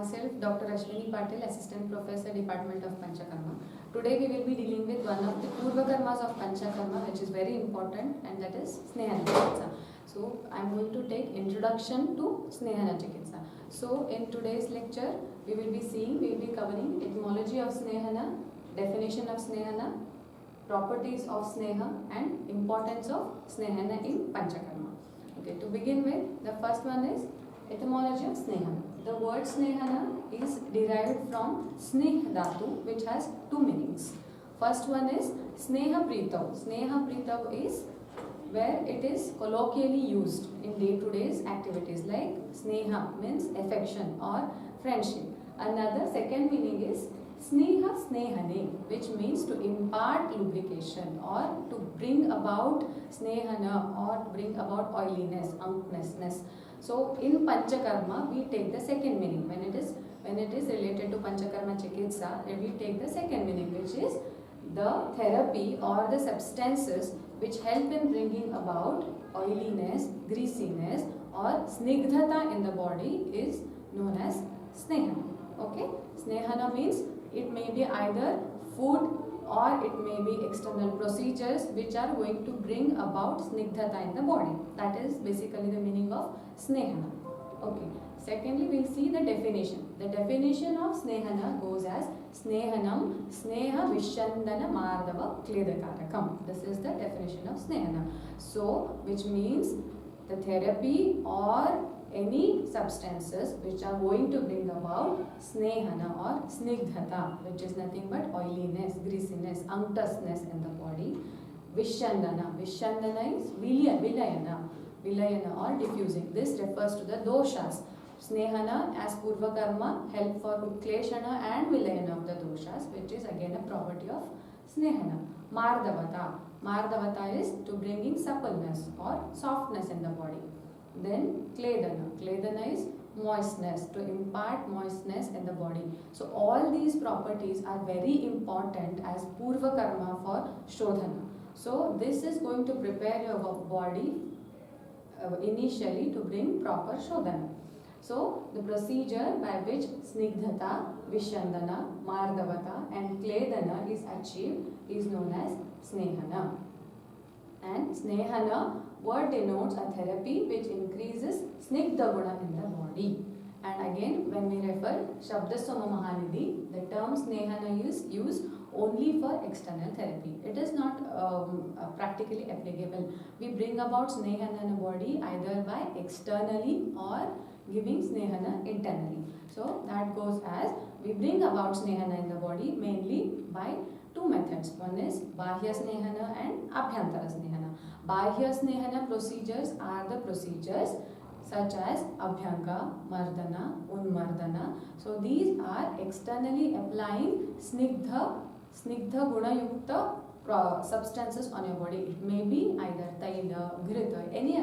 Myself, Dr. Ashwini Patil, Assistant Professor, Department of Panchakarma. Today we will be dealing with one of the Purva Karmas of Panchakarma, which is very important, and that is Snehana Chikitsa. So I am going to take introduction to Snehana Chikitsa. So in today's lecture, we will be covering etymology of Snehana, definition of Snehana, properties of Sneha, and importance of Snehana in Panchakarma. Okay, to begin with, the first one is etymology of Snehana. The word Snehana is derived from Sneh Dhatu, which has two meanings. First one is Sneha Pritav. Sneha Pritav is where it is colloquially used in day-to-day activities, like Sneha means affection or friendship. Another second meaning is Sneha Snehane, which means to impart lubrication or to bring about Snehana or bring about oiliness, unknessness. So in Panchakarma, we take the second meaning. When it is related to Panchakarma Chikitsa, we take the second meaning, which is the therapy or the substances which help in bringing about oiliness, greasiness or snigdhata in the body is known as Snehana. Okay? Snehana means it may be either food or it may be external procedures which are going to bring about snigdhata in the body. That is basically the meaning of Snehana. Okay. Secondly, we will see the definition. The definition of Snehana goes as Snehanam, Sneha Vishandana Mardava Kledakarakam. This is the definition of Snehana. So, which means the therapy or any substances which are going to bring about Snehana or Snigdhata, which is nothing but oiliness, greasiness, unctuousness in the body. Vishandana. Vishandana is Vilayana or diffusing. This refers to the doshas. Snehana as Purva Karma help for Utkleshana and Vilayana of the doshas, which is again a property of Snehana. Mardavata. Mardavata is to bringing suppleness or softness in the body. Then Kledana. Kledana is moistness, to impart moistness in the body. So all these properties are very important as Purva Karma for Shodhana. So this is going to prepare your body initially to bring proper Shodhana. So the procedure by which Snigdhata, Vishandana, Mardavata and Kledana is achieved is known as Snehana. And Snehana word denotes a therapy which increases Snigdha Guna in the body. And again, when we refer Shabdasoma Mahanidhi, the term Snehana is used only for external therapy. It is not practically applicable. We bring about Snehana in the body either by externally or giving Snehana internally. So that goes as we bring about Snehana in the body mainly by two methods. One is Bahya Snehana and Abhyantara Snehana. Bahya Snehana procedures are the procedures such as Abhyanga, Mardana, Unmardana. So these are externally applying Snigdha Guna Yukta substances on your body. It may be either Taila, Grita, any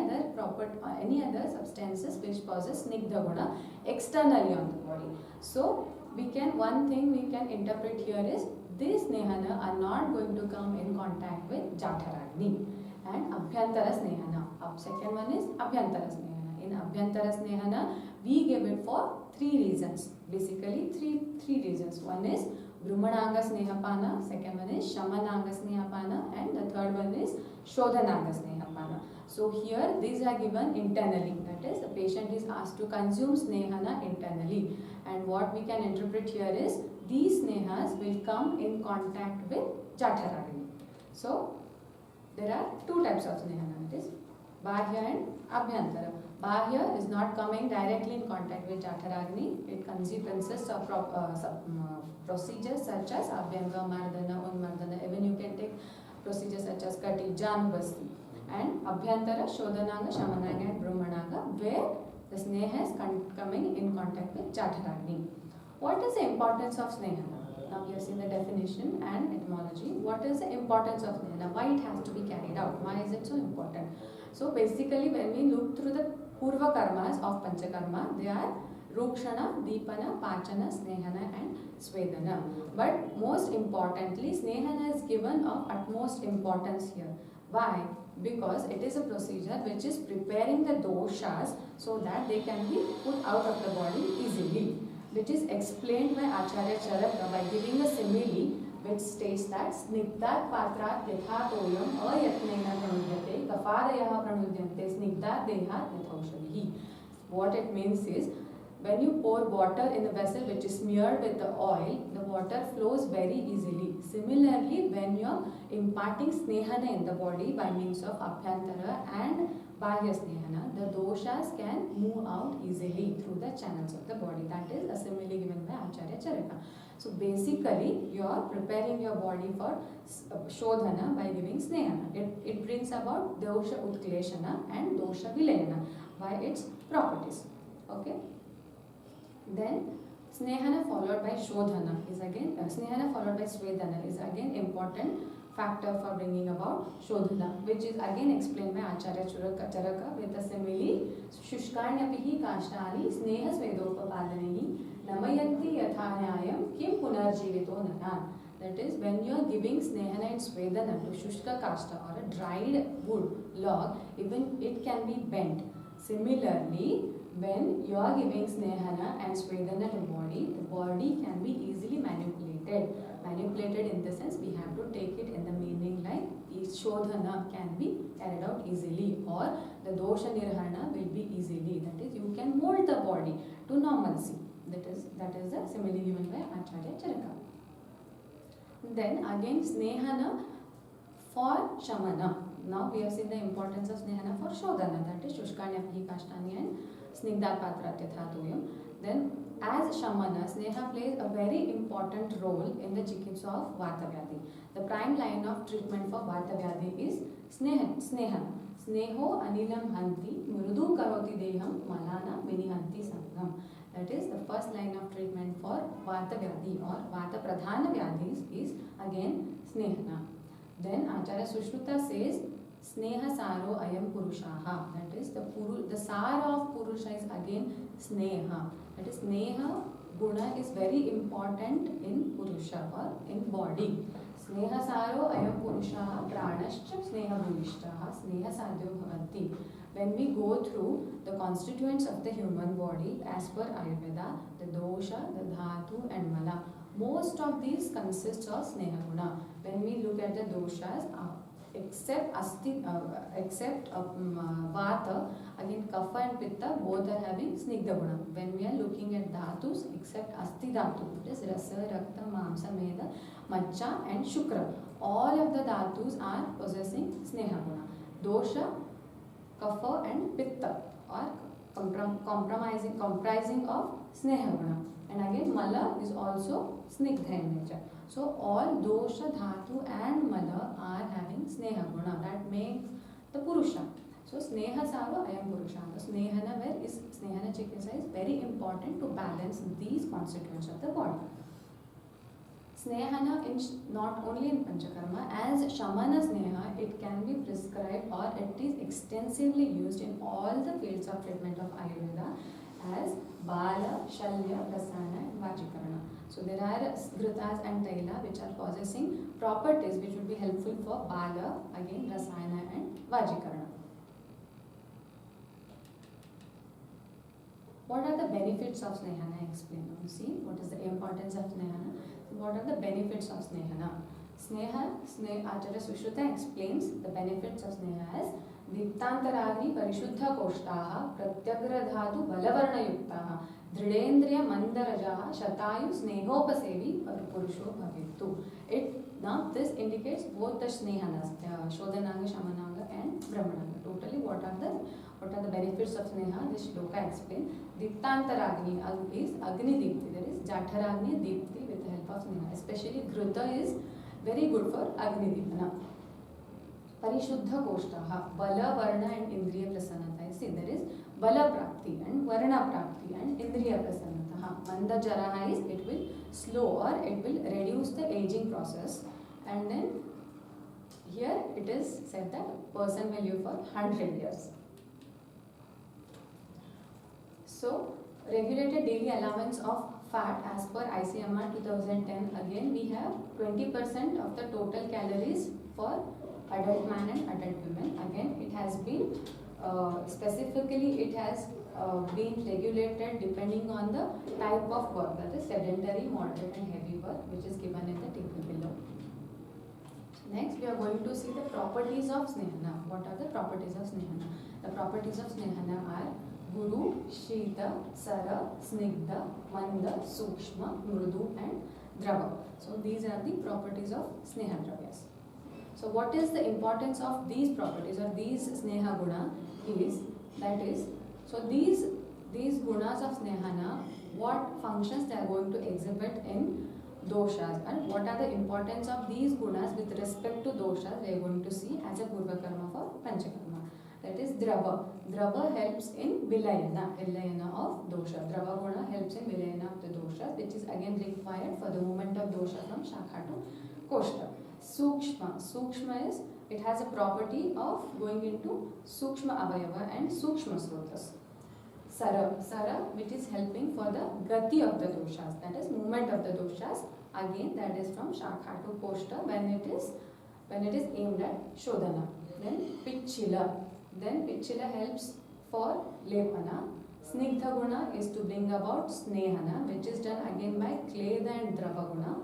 other substances which causes Snigdha Guna externally on the body. So one thing we can interpret here is these Snehana are not going to come in contact with Jatharagni. And Abhyantara Snehana. Second one is Abhyantara Snehana. In Abhyantara Snehana, we give it for three reasons. Basically, three reasons. One is Brahmananga Snehapana, second one is Shamananga Snehapana, and the third one is Shodhananga Snehapana. So here these are given internally. That is, the patient is asked to consume Snehana internally. And what we can interpret here is these Snehas will come in contact with Jatharagni. So there are two types of Snehana. It is Bahya and Abhyantara. Bahya is not coming directly in contact with Jatharagni. It consists of procedures such as Abhyanga, Mardana, Unmardana. Even you can take procedures such as Kati, Janubasti. And Abhyantara, Shodhananga, Shamananga and Brahmananga, where the Sneha is coming in contact with Jatharagni. What is the importance of Snehana? Now we have seen the definition and etymology. What is the importance of Snehana? Why it has to be carried out? Why is it so important? So basically, when we look through the Purva Karmas of Panchakarma, they are Rukshana, Deepana, Pachana, Snehana and Svedana. But most importantly, Snehana is given of utmost importance here. Why? Because it is a procedure which is preparing the doshas so that they can be put out of the body easily. which is explained by Acharya Charaka by giving a simile which states that snigdhat patrat yatha toyam ayatnena pranudyate kafarayah pranudyante snigdhat dehat yathaushadhi. What it means is, when you pour water in a vessel which is smeared with the oil, the water flows very easily. Similarly, when you are imparting snehana in the body by means of abhyantara and bahya snehana, the doshas can move out easily through the channels of the body. That is a simile given by Acharya Charaka. So basically, you are preparing your body for shodhana by giving snehana. It brings about dosha utkleshana and dosha vilayana by its properties. Okay. Then snehana followed by shodhana is again snehana followed by swedana is again important factor for bringing about shodhana, which is again explained by Acharya Charaka with the simile shushkarnyapihi kashtani sneha svedopapadanehi namayanti yathanyayam kim punarjivito nanan. That is, when you are giving snehana and swedana to shushka kashta or a dried wood log, even it can be bent. Similarly, when you are giving snehana and swedana to body, the body can be easily manipulated. Manipulated in the sense, we have to take it in the meaning like shodhana can be carried out easily, or the dosha nirhana will be easily. That is, you can mold the body to normalcy. That is the simile given by Acharya Charaka. Then again snehana for shamana. Now we have seen the importance of snehana for shodhana, that is shushkarnyapihi kashtani and snigdhat patrat yatha toyam. Then as shamana, sneha plays a very important role in the chikitsa of vata vyadhi. The prime line of treatment for vata vyadhi is snehana. Sneho anilam hanti mrudu karoti deham malana vinihanti sangam. That is, the first line of treatment for vata vyadhi or vata pradhana vyadhis is again snehana. Then Acharya Sushruta says sneha saro ayam purushaha. That is, the sara of purusha is again sneha. That is, sneha guna is very important in purusha or in body. Sneha saro ayam purushaha pranascha sneha bhuvishtaha sneha sadhyo bhavanti. When we go through the constituents of the human body as per Ayurveda, the dosha, the dhatu and mala, most of these consists of sneha guna. When we look at the doshas, except vata, again kapha and pitta, both are having snigdha guna. When we are looking at dhatus, except asti dhatu, that is rasa, rakta, mamsa, meda, majja and shukra, all of the dhatus are possessing sneha guna. Dosha, kapha and pitta are comprising of sneha guna. And again mala is also snigdha in nature. So all dosha, dhatu and mala are having sneha guna. That makes the purusha. So sneha saro ayam purusha. The snehana where is snehana chikitsa is very important to balance these constituents of the body. Snehana not only in Panchakarma, as Shamana Sneha, it can be prescribed or it is extensively used in all the fields of treatment of Ayurveda as Bala, Shalya, Rasana and Vajikarana. So there are Ghritas and Taila which are possessing properties which would be helpful for Bala, again Rasana and Vajikarana. What are the benefits of Snehana? I explain. See what is the importance of Snehana. What are the benefits of Snehana? Acharya Sushruta explains the benefits of Sneha as Diptantaragni Parishuddha Koshtaha Pratyagra Dhatu Balavarna Yuktaha Dridendriya Mandarajaha Shatayu Snehopasevi Purusho Bhavitu. Now this indicates both the Snehanas, Shodhananga, Shamananga and Brahmananga. Totally what are the benefits of Sneha? This shloka explains. Diptantaragni is Agni Dipti, that is Jatharagni Dipti with the help of Sneha. Especially Ghruta is very good for Agni Dipana. Parishuddha Koshtaha, Bala, Varna and Indriya Prasannata. See, there is Bala Prapti and Varna Prapti and Indriya Prasannata. Manda Jaraha is it will slow or it will reduce the aging process. And then here it is said that person will live for 100 years. So, regulated daily allowance of fat as per ICMR 2010, again we have 20% of the total calories for adult man and adult women. Again it has been specifically it has being regulated depending on the type of work, that is sedentary, moderate and heavy work, which is given in the table below. Next, we are going to see the properties of Snehana. What are the properties of Snehana? The properties of Snehana are Guru, Shita, Sara, Snigdha, Manda, Sukshma, Mrudu and Drava. So these are the properties of Sneha Dravyas. So what is the importance of these properties or these Sneha Guna is, so these gunas of Snehana, what functions they are going to exhibit in doshas and what are the importance of these gunas with respect to doshas we are going to see as a Purva Karma for Panchakarma. That is Drava. Drava helps in Vilayana of dosha. Drava guna helps in Vilayana of the dosha, which is again required for the movement of dosha from Shakha to Koshta. Sukshma is, it has a property of going into Sukshma Avayava and Sukshma Srotas. Sara, which is helping for the Gati of the doshas, that is movement of the doshas, again that is from Shakha to Koshta when it is aimed at Shodhana. Then Pichila helps for Lepana. Snigdha Guna is to bring about Snehana, which is done again by Kleda and Drava Guna.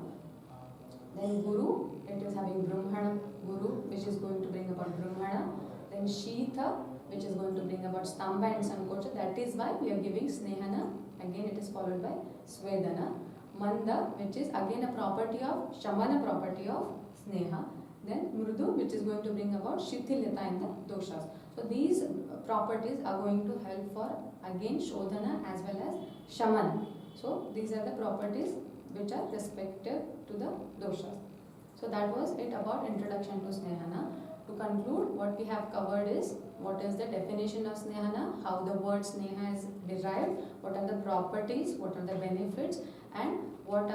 Then Guru, it is having Brahmana Guru, which is going to bring about Brahmana. Then Shita, which is going to bring about Stamba and Sankocha. That is why we are giving Snehana. Again, it is followed by Svedana. Manda, which is again a property of Shamana, property of Sneha. Then Mrudu, which is going to bring about Shithilata in the doshas. So these properties are going to help for again Shodhana as well as Shamana. So these are the properties which are respective to the doshas. So that was it about introduction to Snehana. To conclude, what we have covered is what is the definition of Snehana, how the word Sneha is derived, what are the properties, what are the benefits, and what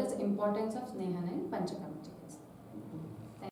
is the importance of Snehana in Panchakarma.